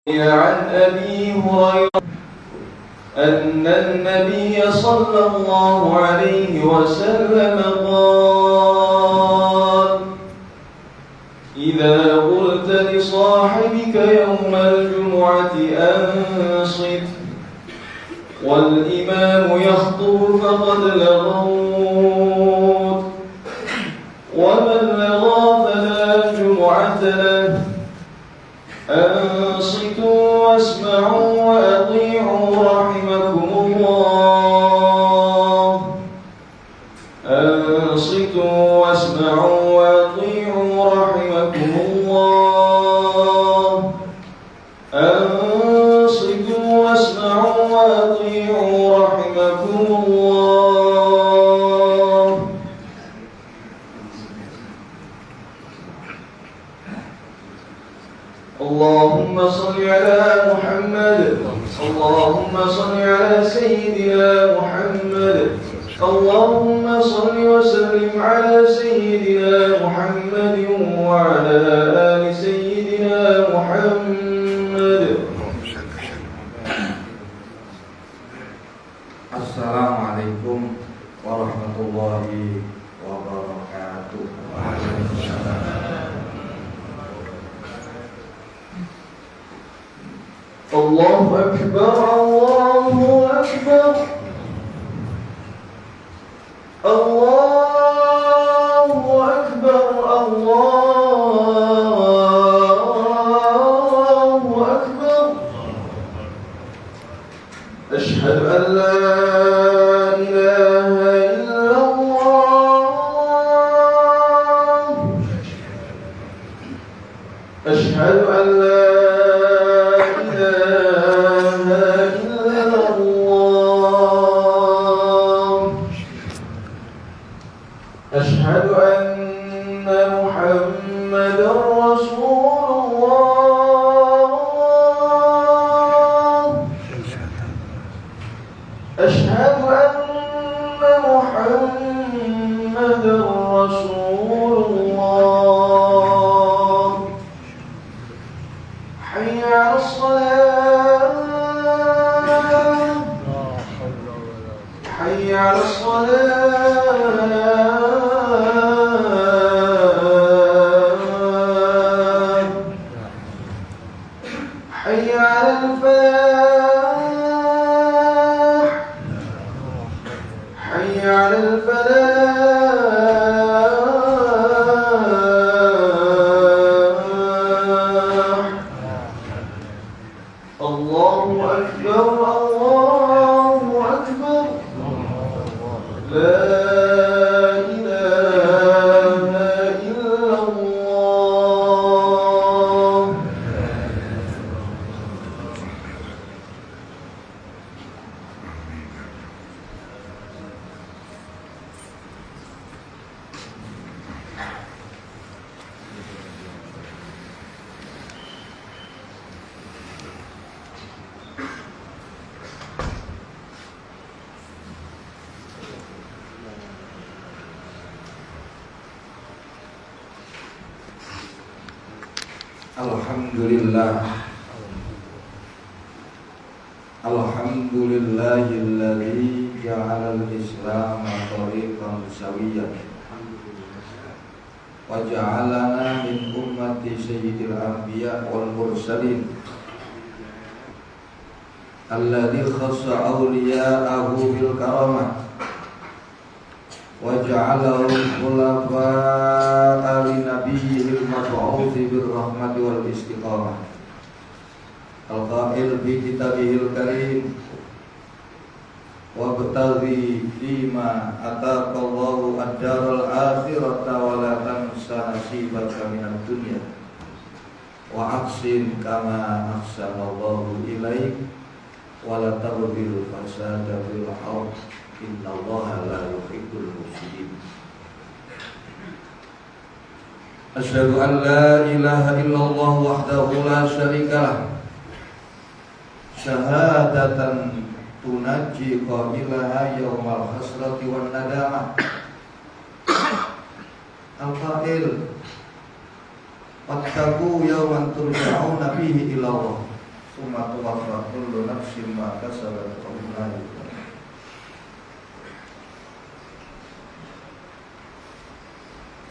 عن أبي هريرة أن النبي صلى الله عليه وسلم قال: إذا قلت لصاحبك يوم الجمعة أنصت والإمام يخطب فقد لغوت، ومن لغى فلا جمعة له. أنصتوا واسمعوا وأطيعوا رحمكم الله. أنصتوا واسمعوا وأطيعوا رحمكم الله. أنصتوا واسمعوا وأطيعوا رحمكم الله. اللهم صل على محمد. اللهم صل على سيدنا محمد. اللهم صل وسلم على سيدنا محمد وعلى آل سيدنا محمد. Assalamualaikum warahmatullahi wabarakatuh. الله أكبر الله أكبر الله أكبر الله أكبر. أشهد أن لا إله إلا الله. أشهد أن لا أشهد أن محمدا رسول الله. أشهد أن محمدا رسول الله. حي على الصلاة. حي على الصلاة. حي على الفلاح. حي على الفلاح. الله أكبر الله أكبر. لا إله إلا الله. Alhamdulillah. Alhamdulillahilladzi ja'ala al-islam tariqan sawiyyan wa ja'alana min ummati sayyidil anbiya wal mursalin alladzi khassa awliya'ahu bil karamah wa ja'alahum khulafa'a li nabiyyil mab'uuthi bir rahmati wal istiqamah. Al-qail bi kitabihil karim wa btaghi fima ataqallahu ad-daral akhirata wa la tansa nasibaka minad dunya wa ahsin kama ahsanallahu ilaik wa la tabghil fasada fil ardh innallaha la yuhibbul mufsidin. Asyhadu an la ilaha illallah wahdahu la syarika lah syahadatan tunajji qailaha yaumal hasrati wan nadamah. Al-qail wattaqu yawman turja'una fihi ila Allah Summa tuwaffa kullu nafsin ma kasabat wa hum la yuzlamun.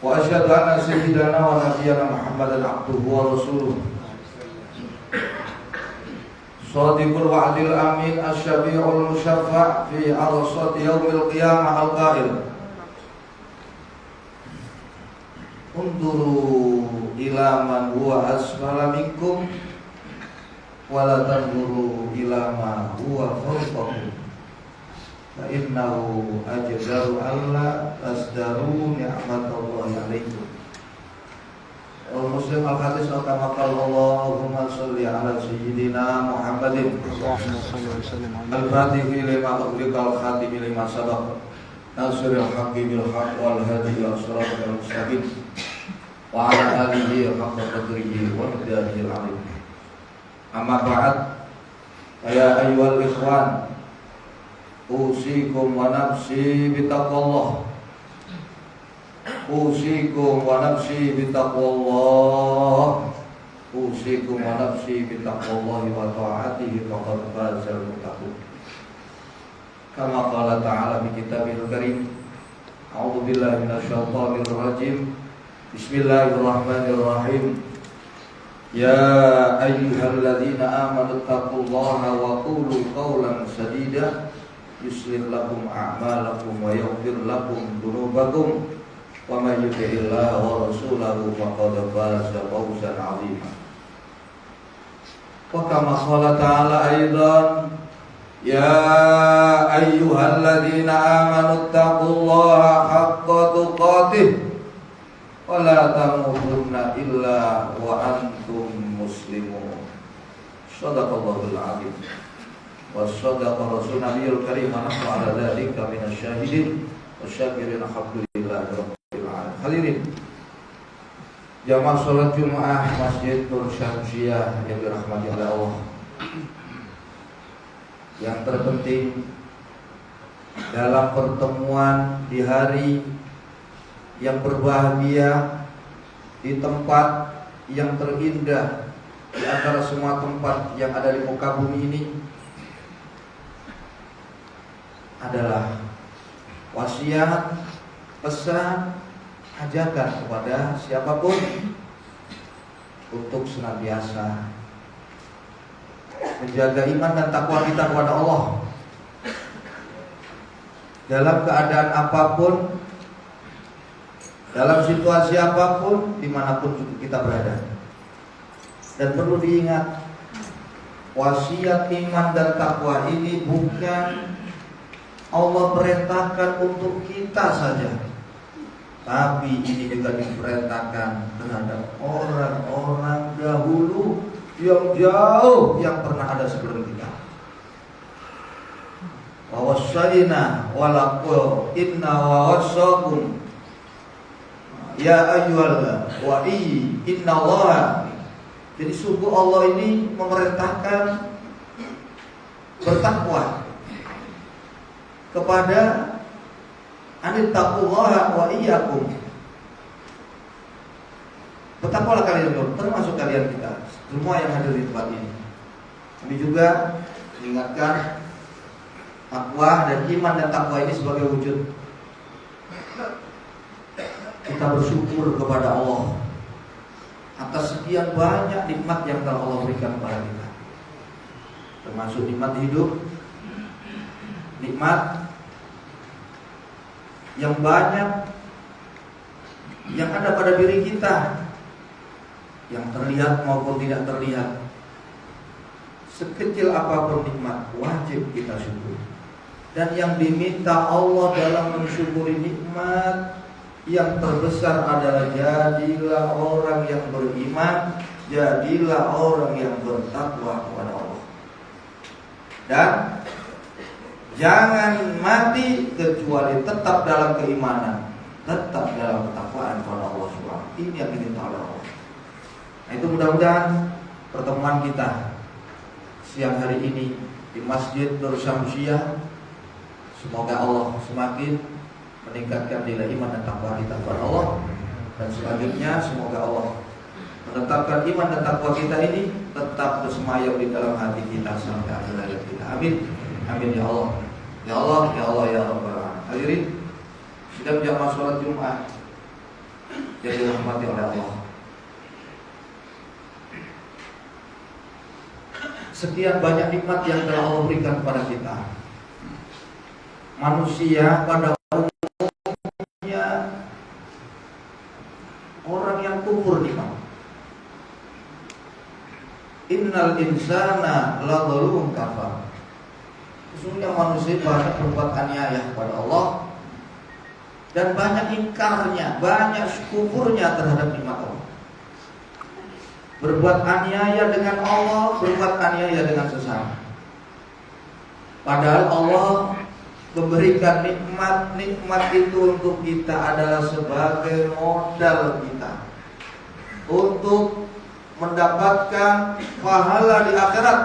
Wa asyhadu anna sayyidana wa nabiyyana Muhammadan abduhu wa rasuluh Shadiqul wa'dil amin asy-syafi'ul musyaffa' fi arsati yaumil qiyamah al-qail Unduru ila man huwa asfala minkum wa la tanzuru ila ma huwa fawqakum fa innahu ajdaru alla tasdaru ni'matallahi 'alaikum. Muslim al-hadis kama qala Allahumma shalli ala sayyidina Muhammadin al-fatih lima ughliqa al-khatim lima sabaq nasrul haqqi bil haqq wal hadi ila siratal mustaqim wa ala alihi haqqa qadrihi wa miqdarihi al-'azim. Amma ba'd, ya ayyuhal ikhwan, usikum wa nafsi bitaqwallah. Usikum wa nafsi bitaqwallah. Usikum wa nafsi bitaqwallahi wa ta'atihi faqad fazal muttaqun. Kama qala ta'ala fi kitabil karim. A'udzu billahi minasyaitonir rajim. Bismillahirrahmanirrahim. Ya ayyuhalladzina amanu taqullaha wa qulu qawlan sadida yuslih lakum a'malakum wa yaghfir lakum dhunubakum wa may yuti'illaha wa rasulahu faqad faza fawzan 'azima. Wa kama qala ta'ala aidan ya ayyuhalladzina amanu taqullaha haqqa tuqatih wa la tamutunna illa wa antum muslimun. Shadaqallahul 'azim. Wa shadaqa rasul nabiyul karim wa nahnu 'ala dzalika minasyahidin wasyakirin alhamdulillahi rabbil alamin. Hadirin jamaah salat Jumat Masjid Nur Syamsiah yang dirahmati oleh Allah. Yang terpenting dalam pertemuan di hari yang berbahagia, di tempat yang terindah di antara semua tempat yang ada di muka bumi ini, adalah wasiat, pesan, ajakan kepada siapapun untuk senantiasa menjaga iman dan takwa kita kepada Allah dalam keadaan apapun, dalam situasi apapun, dimanapun kita berada. Dan perlu diingat, wasiat iman dan takwa ini bukan Allah perintahkan untuk kita saja, tapi ini juga diperintahkan terhadap orang-orang dahulu yang jauh yang pernah ada sebelum kita. Wa wasaina wa laqul inna wa wasakum ya ayyuhal wa inna Allah. Jadi sungguh Allah ini memerintahkan bertakwa kepada anittaqullaha wa iyyakum. Bertakwalah kalian, termasuk kalian kita semua yang hadir di tempat ini. Kami juga mengingatkan takwa dan iman dan takwa ini sebagai wujud kita bersyukur kepada Allah atas sekian banyak nikmat yang telah Allah berikan kepada kita, termasuk nikmat hidup, nikmat yang banyak yang ada pada diri kita, yang terlihat maupun tidak terlihat. Sekecil apapun nikmat, wajib kita syukur. Dan yang diminta Allah dalam mensyukuri nikmat yang terbesar adalah jadilah orang yang beriman, jadilah orang yang bertakwa kepada Allah. Dan jangan mati kecuali tetap dalam keimanan, tetap dalam ketakwaan kepada Allah Subhanahu. Ini yang diminta oleh Allah. Nah, itu mudah-mudahan pertemuan kita siang hari ini di Masjid Nur Syamsiah, semoga Allah semakin meningkatkan nilai iman dan takwa kita kepada Allah. Dan selanjutnya semoga Allah menetapkan iman dan takwa kita ini tetap bersemayam di dalam hati kita sampai akhir hayat kita. Amin. Amin ya Allah. Ya Allah, ya Allah, ya Rabbal Alamin. Hadirin, sedang jamaah sholat Jumat yang dirahmati oleh Allah. Sekian banyak nikmat yang telah Allah berikan kepada kita. Manusia pada umumnya orang yang kufur nikmat. Innal insana ladzalumun kafar. Sesungguhnya manusia banyak berbuat aniaya kepada Allah dan banyak ingkarnya, banyak kufurnya terhadap nikmat Allah. Berbuat aniaya dengan Allah, berbuat aniaya dengan sesama. Padahal Allah memberikan nikmat itu untuk kita adalah sebagai modal kita untuk mendapatkan pahala di akhirat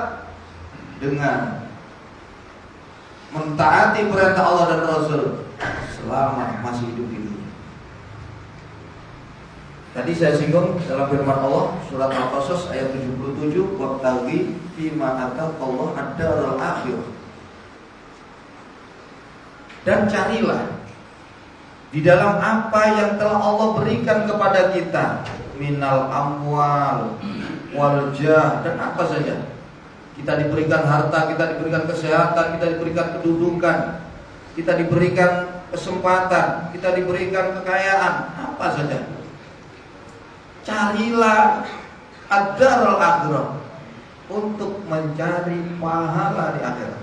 dengan mentaati perintah Allah dan Rasul selama masih hidup di dunia. Tadi saya singgung dalam firman Allah surat Al-Qasas ayat 77, wabtaghi fima ataqallahu ad-daral akhirah. Dan carilah di dalam apa yang telah Allah berikan kepada kita, minal amwal wal jah, dan apa saja. Kita diberikan harta, kita diberikan kesehatan, kita diberikan kedudukan, kita diberikan kesempatan, kita diberikan kekayaan, apa saja. Carilah ad-daral akhirah untuk mencari pahala di akhirat.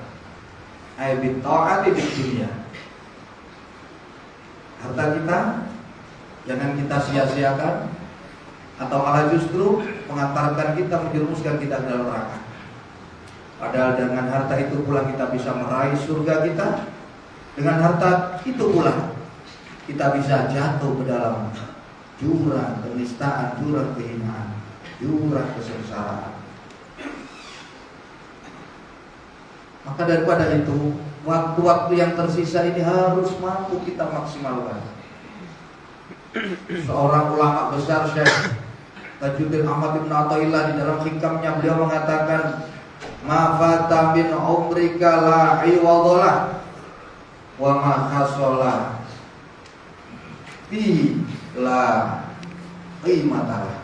Ay bi ta'ati di dunia. Harta kita jangan kita sia-siakan, atau malah justru mengantarkan kita, menjerumuskan kita ke dalam neraka. Padahal dengan harta itu pula kita bisa meraih surga kita. Dengan harta itu pula kita bisa jatuh ke dalam jurang kenistaan, jurang kehinaan, jurang kesengsaraan. Maka daripada itu, waktu-waktu yang tersisa ini harus mampu kita maksimalkan. Seorang ulama besar, Syekh Tajuddin Ahmad bin Athaillah, di dalam hikamnya beliau mengatakan, ma fata min umrika la iwadhalah wa ma khasala fi la qimatalah.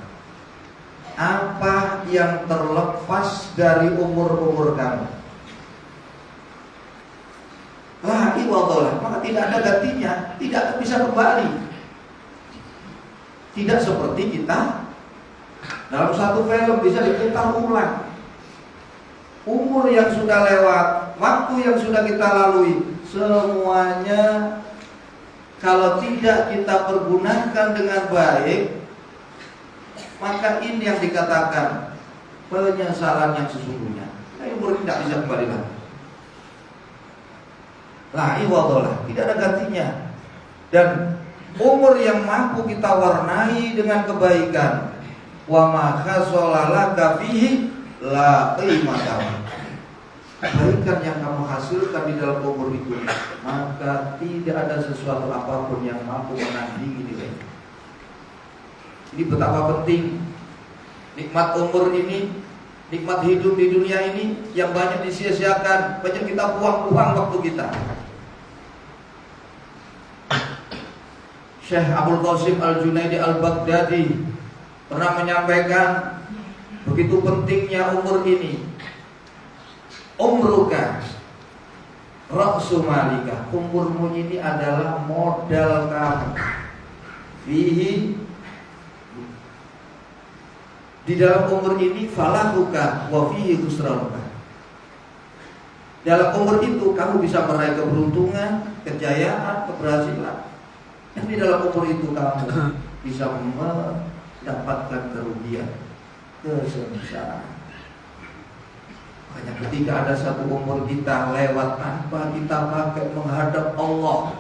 Apa yang terlepas dari umur-umur kamu, la iwadhalah, maka tidak ada gantinya, tidak bisa kembali. Tidak seperti kita dalam satu film bisa diputar ulang. Umur yang sudah lewat, waktu yang sudah kita lalui, semuanya kalau tidak kita pergunakan dengan baik, maka ini yang dikatakan penyesalan yang sesungguhnya. Umur tidak bisa kembali lagi. La iwadhalah, tidak ada gantinya. Dan umur yang mampu kita warnai dengan kebaikan, wa ma khasalalaka fihi la qimatalah. Kebaikan yang kamu hasilkan di dalam umur itu, maka tidak ada sesuatu apapun yang mampu menandingi nilainya. Ini betapa penting nikmat umur ini, nikmat hidup di dunia ini yang banyak disia-siakan, banyak kita buang-buang waktu kita. Syekh Abdul Qasim Al-Junaidi Al-Baghdadi pernah menyampaikan begitu pentingnya umur ini. Umruka ra'su malika, umurmu ini adalah modal kamu. Fihi, di dalam umur ini, falahuka wa fihi khusranuka. Dalam umur itu kamu bisa meraih keberuntungan, kejayaan, keberhasilan. Dan di dalam umur itu kamu bisa mendapatkan kerugian, kesengsaraan. Hanya ketika ada satu umur kita lewat tanpa kita pakai menghadap Allah,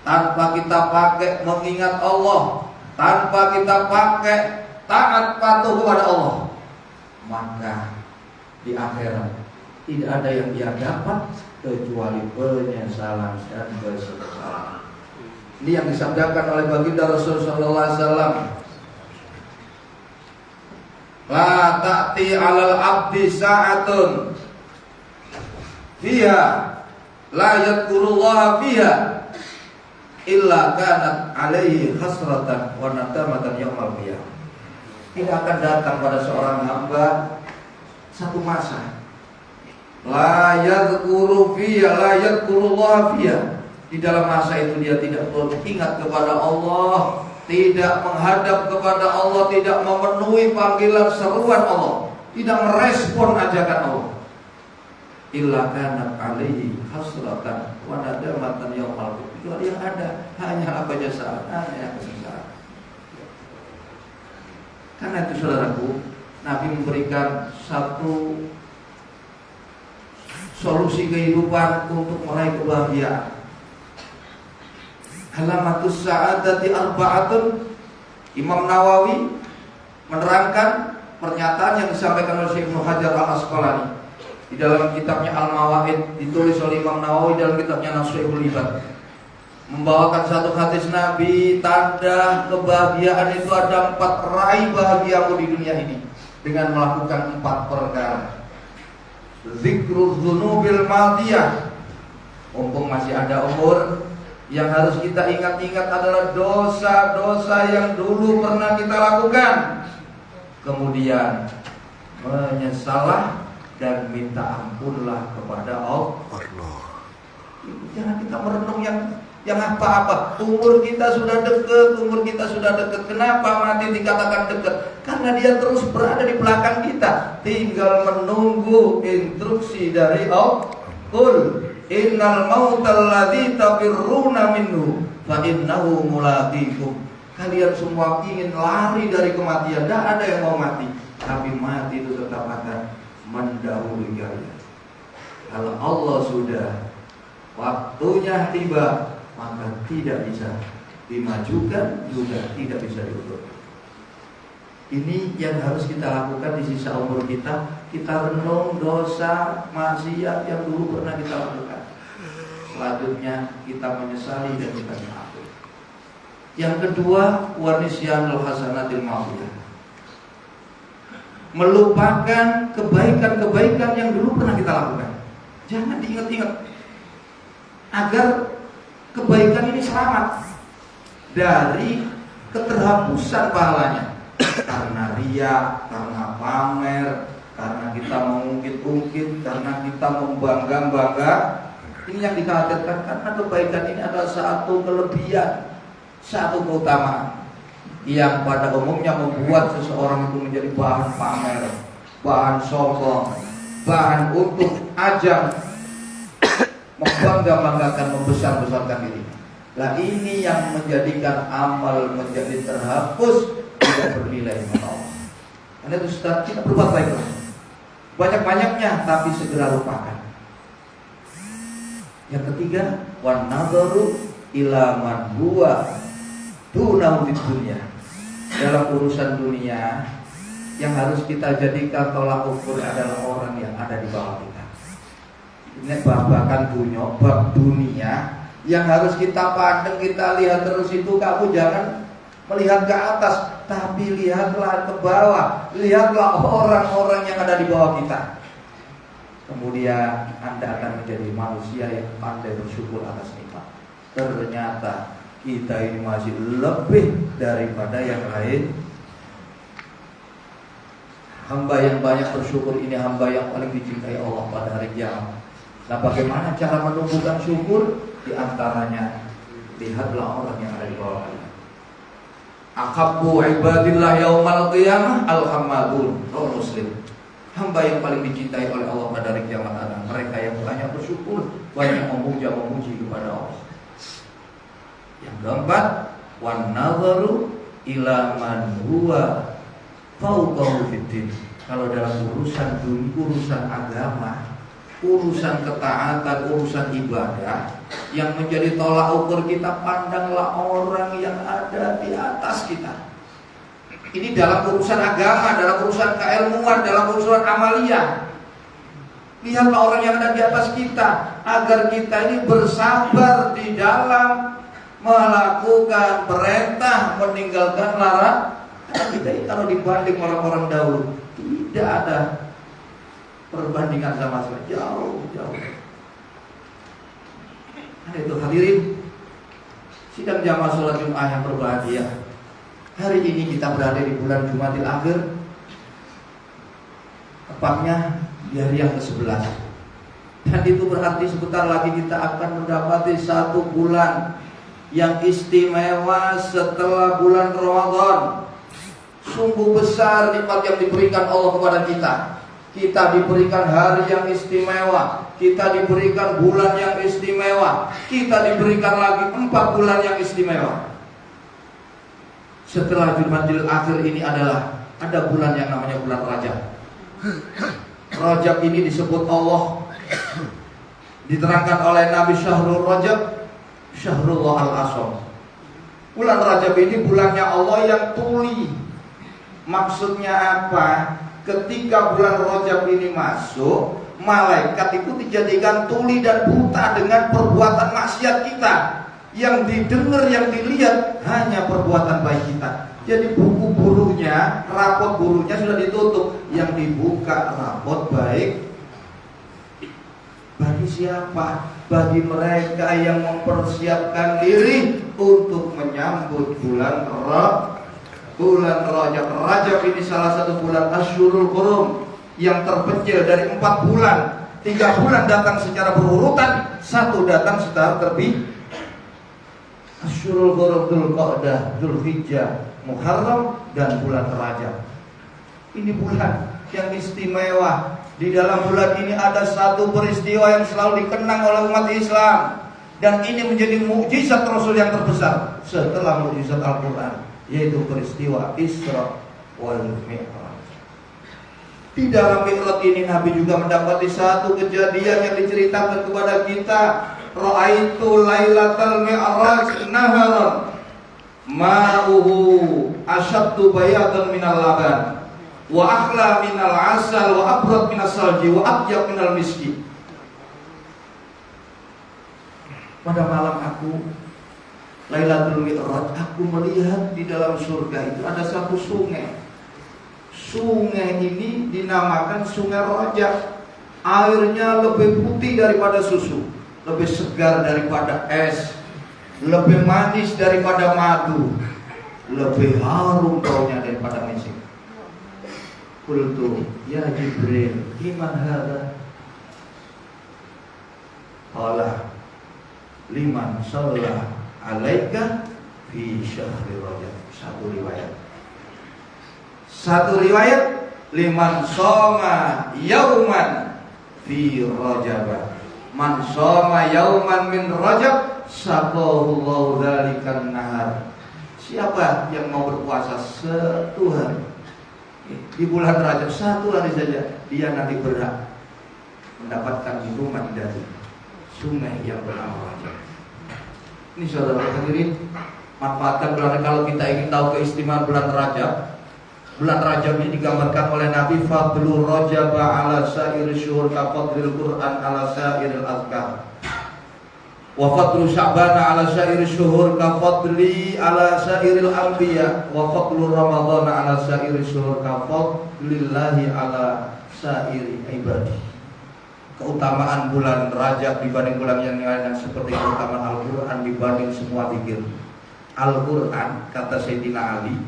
tanpa kita pakai mengingat Allah, tanpa kita pakai taat patuh kepada Allah, maka di akhirat tidak ada yang dia dapat kecuali penyesalan dan kesengsaraan. Ini yang disabdakan oleh baginda Rasulullah sallallahu alaihi wasallam La ta'ti 'alal 'abdi sa'atun fiha la yadhkurullaha fiha illa kanat 'alaihi hasratan wa nadamatan yaumil qiyamah. Tidak akan datang pada seorang hamba satu masa la yadhkuru fiha la yadhkurullaha fiha. Di dalam masa itu dia tidak ingat kepada Allah, tidak menghadap kepada Allah, tidak memenuhi panggilan seruan Allah, tidak merespon ajakan Allah. Illa kanat alaihi hasratan wa nadamatan yaumil qiyamah. Itu yang ada hanya apa jasa, hanya kesengsaraan. Karena itu saudaraku, Nabi memberikan satu solusi kehidupan untuk meraih kebahagiaan. Alamatus sa'adati arba'atun. Imam Nawawi menerangkan pernyataan yang disampaikan oleh Syekh Ibnu Hajar Al-Asqalani di dalam kitabnya Al-Mawaid, ditulis oleh Imam Nawawi dalam kitabnya Nashihul Ibad, membawakan satu hadis Nabi, tanda kebahagiaan itu ada 4, raih bahagiamu di dunia ini dengan melakukan 4 perkara. Zikrul dzunubil madiyah, mumpung masih ada umur, yang harus kita ingat-ingat adalah dosa-dosa yang dulu pernah kita lakukan. Kemudian menyesalah dan minta ampunlah kepada Allah. Jangan kita merenung yang apa-apa. Umur kita sudah dekat. Kenapa mati dikatakan dekat? Karena dia terus berada di belakang kita. Tinggal menunggu instruksi dari Allah. Qul innal mautal ladzi tafirruna minhu fa innahu mulaqikum. Kalian semua ingin lari dari kematian, tidak ada yang mau mati, tapi mati itu tetap akan mendahului kalian. Kalau Allah sudah waktunya tiba, maka tidak bisa dimajukan, juga tidak bisa diundur. Ini yang harus kita lakukan di sisa umur kita. Kita renung dosa maksiat yang dulu pernah kita lakukan. Selanjutnya kita menyesali dan kita maafkan. Yang kedua, wanisyanul hasanatil ma'rufah. Melupakan kebaikan-kebaikan yang dulu pernah kita lakukan. Jangan diingat-ingat, agar kebaikan ini selamat dari keterhapusan pahalanya. Karena riya, karena pamer, karena kita mengungkit-ungkit, karena kita membangga-bangga. Ini yang dikhawatirkan, karena kebaikan ini adalah satu kelebihan, satu keutamaan yang pada umumnya membuat seseorang itu menjadi bahan pamer, bahan sombong, bahan untuk ajang membangga-banggakan, membesar-besarkan diri. Nah, ini yang menjadikan amal menjadi terhapus, tidak bernilai kepada Allah. Karena itu sudah kita berbuat baiklah, banyak-banyaknya, tapi segera lupakan. Yang ketiga, wan nadharu ila man huwa dunahu fid dunya. Dalam urusan dunia, yang harus kita jadikan tolak ukur adalah orang yang ada di bawah kita. Ini babakan dunia yang harus kita pandang, kita lihat terus itu. Kamu jangan melihat ke atas, tapi lihatlah ke bawah. Lihatlah orang-orang yang ada di bawah kita. Kemudian Anda akan menjadi manusia yang pandai bersyukur atas nikmat. Ternyata kita ini masih lebih daripada yang lain. Hamba yang banyak bersyukur ini hamba yang paling dicintai Allah pada hari kiamat. Nah, bagaimana cara menumbuhkan syukur? Di antaranya, lihatlah orang yang ada di bawah kita. Ahabbu ibadillah yaumal qiyamah al-hammadun. Rawi Muslim. Hamba yang paling dicintai oleh Allah pada hari kiamat adalah mereka yang banyak bersyukur, banyak memuji kepada Allah. Yang keempat, wan nadharu ila man huwa fawqahu fiddin. Kalau dalam urusan agama, urusan ketaatan, urusan ibadah, yang menjadi tolak ukur kita, pandanglah orang yang ada di atas kita. Ini dalam urusan agama, dalam urusan keilmuan, dalam urusan amaliyah. Lihatlah orang yang ada di atas kita, agar kita ini bersabar di dalam melakukan perintah, meninggalkan larangan. Kita ini kalau dibanding orang-orang dahulu tidak ada perbandingan sama sekali, jauh. Nah, itu hadirin sidang jamaah sholat Jumat yang berbahagia. Hari ini kita berada di bulan Jumadil Akhir, tepatnya di hari yang ke-11. Dan itu berarti sebentar lagi kita akan mendapati satu bulan yang istimewa setelah bulan Ramadan. Sungguh besar nikmat yang diberikan Allah kepada kita. Kita diberikan hari yang istimewa, kita diberikan bulan yang istimewa, kita diberikan lagi 4 bulan yang istimewa. Setelah Jumadil Akhir ini ada bulan yang namanya bulan Rajab. Rajab ini disebut Allah, diterangkan oleh Nabi Syahrul Rajab, Syahrullah al-Asam. Bulan Rajab ini bulannya Allah yang tuli. Maksudnya apa? Ketika bulan Rajab ini masuk, malaikat itu dijadikan tuli dan buta dengan perbuatan maksiat kita. Yang didengar, yang dilihat hanya perbuatan baik kita. Jadi buku buruhnya, rapot buruhnya sudah ditutup. Yang dibuka rapot baik. Bagi siapa? Bagi mereka yang mempersiapkan diri untuk menyambut bulan Rajab. Rajab ini salah satu bulan Asyurul Hurum yang terpencil dari 4 bulan. 3 bulan datang secara berurutan, 1 datang secara terbit. Asyurul Hurum, Dzulqa'dah, Dzulhijjah, Muharram, dan bulan Rajab. Ini bulan yang istimewa. Di dalam bulan ini ada satu peristiwa yang selalu dikenang oleh umat Islam, dan ini menjadi mukjizat Rasul yang terbesar setelah mukjizat Al-Quran, yaitu peristiwa Isra wal Mi'raj. Di dalam Mi'raj ini Nabi juga mendapati satu kejadian yang diceritakan kepada kita. Ra'aitu lailatal mi'raj naharan ma'uhu asyaddu bayatan minal laban wa akhla minal asal wa abrad minas salji wa atyab minal miski. Pada malam aku Lailatul Mi'raj, aku melihat di dalam surga itu ada satu sungai. Sungai ini dinamakan Sungai Rajab. Airnya lebih putih daripada susu, lebih segar daripada es, lebih manis daripada madu, lebih harum baunya daripada misik. Qultu ya Jibril, liman hadha? Qala liman shalla alaika fi syahri Rajab. Satu riwayat liman shoma yauman fi Rajab. Man shoma yauman min Rajab saqahullahu dzalikan nahar. Siapa yang mau berpuasa 1 hari di bulan Rajab, 1 hari saja, dia nanti berhak mendapatkan minuman dari sungai yang bernama Rajab. Ini saudara hadirin, manfaatkan bulan. Kalau kita ingin tahu keistimewaan bulan Rajab, bulan Rajab ini digambarkan oleh Nabi, fadlu Rajab ala sa'iril syuhur ka fadlil Qur'an ala sa'iril azkar. Wa fadlu Sya'ban ala sa'iril syuhur ka fadli ala sa'iril anbiya. Wa fadlu Ramadan ala sa'iril syuhur ka fadlillahi ala sa'iril ibadi. Keutamaan bulan Rajab dibanding bulan yang lain seperti keutamaan Al-Quran dibanding semua zikir. Al-Quran, kata Sayyidina Ali,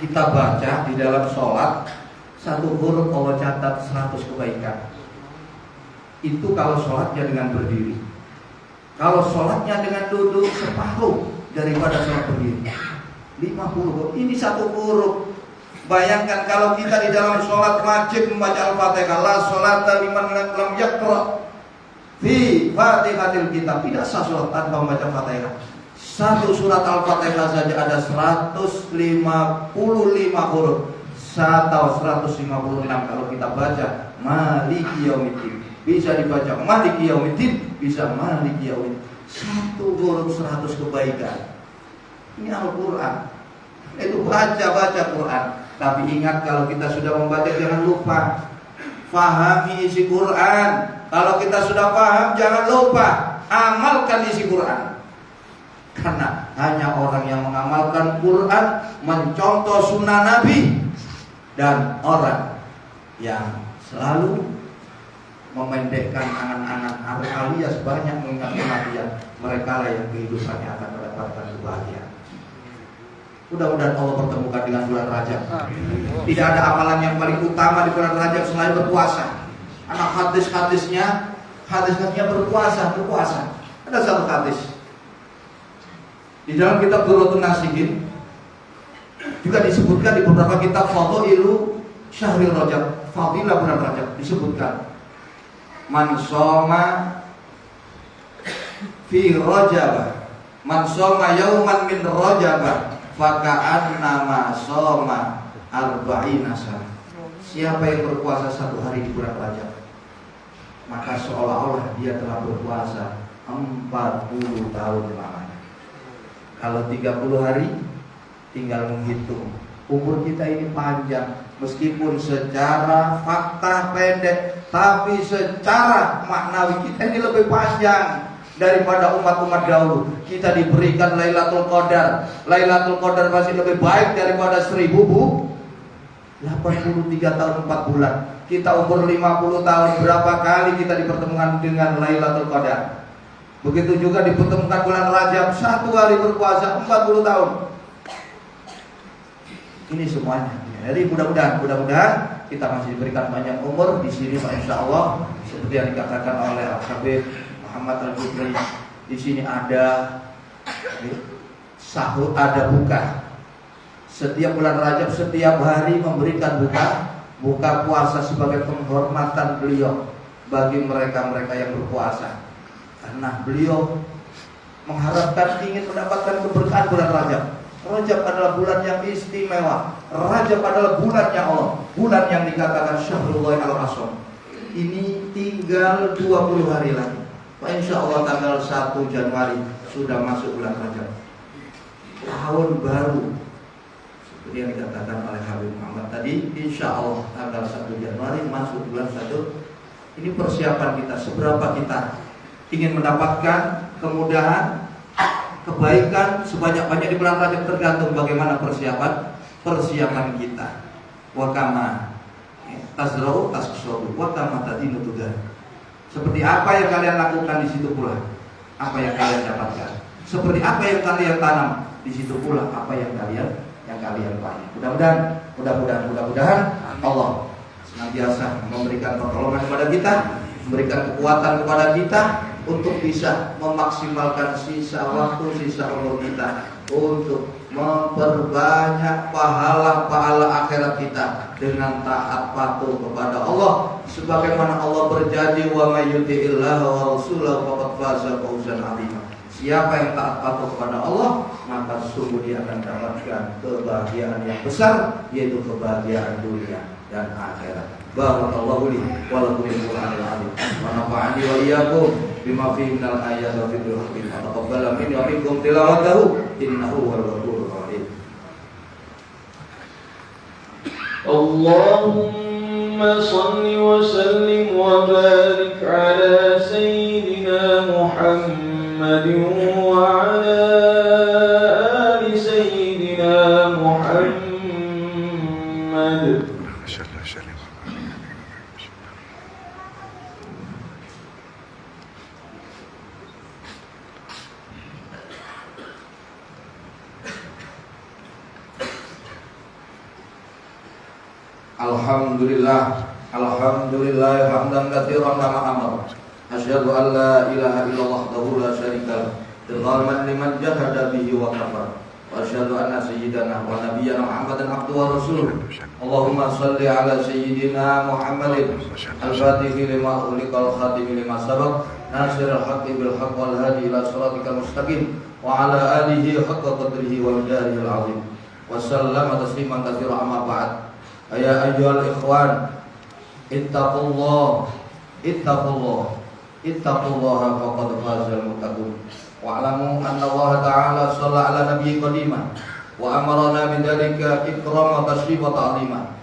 kita baca di dalam sholat, 1 huruf Allah catat 100 kebaikan. Itu kalau sholatnya dengan berdiri. Kalau sholatnya dengan duduk, separuh daripada sholat berdiri. 50. Ini 1 huruf. Bayangkan kalau kita di dalam sholat wajib membaca Al-Fatihah. La sholata liman lam yaqra fi Fatihatil kitab. Tidak sah sholat tanpa membaca Fatihah. 1 surat Al-Fatihah saja ada 155 huruf atau 156 kalau kita baca Maliki Yaumiddin. Bisa dibaca Maliki Yaumiddin, bisa Maliki Yaumiddin. 1 huruf 100 kebaikan. Ini Al-Quran. Itu baca Quran. Tapi ingat, kalau kita sudah membaca jangan lupa fahami isi Quran. Kalau kita sudah paham jangan lupa amalkan isi Quran. Karena hanya orang yang mengamalkan Quran, mencontoh sunnah Nabi, dan orang yang selalu memendekkan angan-angan alias banyak mengingat kematian. Mereka lah yang kehidupannya akan mendapatkan kebahagiaan. Mudah-mudahan Allah pertemukan dengan bulan Rajab. Tidak ada amalan yang paling utama di bulan Rajab selain berpuasa. Anak hadisnya berpuasa. Ada satu hadis di dalam kitab Durratun Nasihin, juga disebutkan di beberapa kitab Fadailu Syahril Rajab, fadilah bulan Rajab, disebutkan man shoma fi Rajab, man shoma yauman min Rajab faka'annama shoma arba'ina sana. Siapa yang berpuasa satu hari di bulan Rajab, maka seolah-olah dia telah berpuasa 40 tahun lamanya. Kalau 30 hari, tinggal menghitung. Umur kita ini panjang, meskipun secara fakta pendek, tapi secara maknawi kita ini lebih panjang daripada umat-umat dahulu. Kita diberikan Lailatul Qadar. Lailatul Qadar masih lebih baik daripada 1083 tahun 4 bulan. Kita umur 50 tahun, berapa kali kita dipertemukan dengan Lailatul Qadar. Begitu juga dipertemukan bulan Rajab, satu hari berpuasa 40 tahun. Ini semuanya. Jadi mudah-mudahan kita masih diberikan banyak umur di sini, Pak, insya Allah. Seperti yang dikatakan oleh Habib Muhammad Al-Jubri, di sini ada sahur, ada buka. Setiap bulan Rajab, setiap hari memberikan buka puasa sebagai penghormatan beliau bagi mereka-mereka yang berpuasa. Karena beliau mengharapkan ingin mendapatkan keberkahan bulan Rajab. Rajab adalah bulan yang istimewa. Rajab adalah bulannya Allah, bulan yang dikatakan Syahrullah al-Asam. Ini tinggal 20 hari lagi. Insya Allah tanggal 1 Januari sudah masuk bulan Rajab, tahun baru. Seperti yang dikatakan oleh Habib Muhammad tadi, insya Allah tanggal 1 Januari masuk bulan 1. Ini persiapan kita, seberapa kita ingin mendapatkan kemudahan, kebaikan sebanyak-banyak di bulan Rajab, tergantung bagaimana persiapan kita. Wa kama tazra'u tasqasu wa kama tadinu tudar. Seperti apa yang kalian lakukan, di situ pula apa yang kalian dapatkan. Seperti apa yang kalian tanam, di situ pula apa yang kalian panen. Mudah-mudahan Allah senantiasa memberikan pertolongan kepada kita, memberikan kekuatan kepada kita untuk bisa memaksimalkan sisa waktu, sisa umur kita, untuk memperbanyak pahala-pahala akhirat kita dengan taat patuh kepada Allah, sebagaimana Allah berjanji, wa may yuti'illah wa rasulahu faqad faza fawzan 'azima. Siapa yang taat patuh kepada Allah, maka sungguh dia akan mendapatkan kebahagiaan yang besar, yaitu kebahagiaan dunia dan akhirat. Barakallahu li wa lakum bil Qur'anil 'azim. Wa nafa'ani wa iyyakum bima fihi minal ayati wa fikril hakim. Taqabbal minni wa minkum tilawatahu innahu huwal ghafurur rahim. Allahumma salli wa sallim wa barik ala sayyidina Muhammadin wa ala ali sayyidina Muhammad. Alhamdulillah hamdan katsiran kama amara. Asyhadu an la ilaha illallah wahdahu la syarika lahu, liman jahada bihi wa kafara. Wa asyhadu anna sayyidana wa nabiyyana Muhammadan abduhu wa rasuluh. Allahumma shalli ala sayyidina Muhammadin al-fatihi lima ughliqa al-khatimi lima sabaq, nasiril haqqi bil haqq wal hadi ila siratikal mustaqim, wa ala alihi haqqa qadrihi wa miqdarihi al-'azim. Wa sallama tasliman katsiran amma ba'd. Ya ayyuhal ikhwan, ittaqullaha faqad fazal muttaqun. Wa'lamu anna Allah ta'ala shalla ala nabiyyi qadima wa amarna bidzalika ikrama wa tashrif wa ta'lima.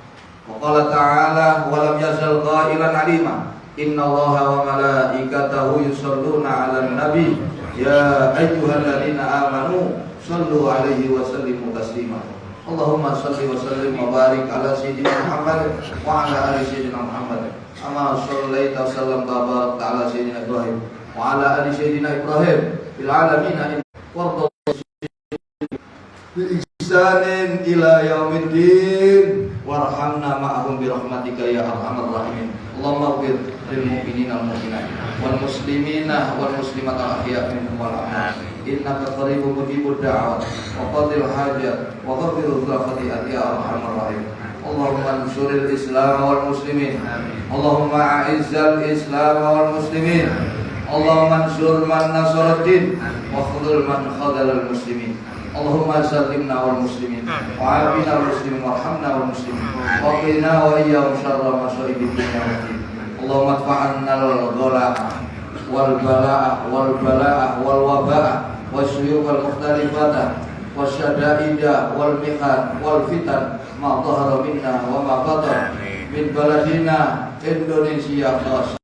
Wa qala ta'ala wa lam yazal qailan 'alima. Inna Allaha wa malaikatahu yusholluna 'alan nabi ya ayyuhalladzina amanu sallu alaihi wa sallimu taslima. Allahumma salli wa sallim wa barik ala sayyidina Muhammad wa ala ali sayyidina Muhammad. Kama shallaita wa sallamta wa barakta ala sayyidina Ibrahim wa ala ali sayyidina Ibrahim fil alamin warḍa bi ihsanin ila yaumiddin warhamna ma'ahum bi rahmatika ya arhamar rahimin. Allahumma ighfir lil mu'minina wal mu'minat wal muslimina wal muslimat al ahya' minhum wal amwat innaka qaribun mujibud da'wat wa qadil hajat wa ghafirul khati'at ya arhamar rahim. Allahumma ansuril islam wal muslimin. Allahumma a'izzal islam wal muslimin. Allahumma ansur man nasaraddin wa khudhul man khadhalal muslimin. Allahumma sallimna wal muslimin wa afina wal muslimin warhamna wal muslimin wa qina wa iyyahum syarra masa'ibid dunya wad din. Allahumma adfa'anna al-ghala wal balaa wal balaa wal wabaa wasyuyuk al mukhtalifata wasyada'ida wal mihan wal fitan ma dhahara minna wa ma batan min baladina Indonesia khas.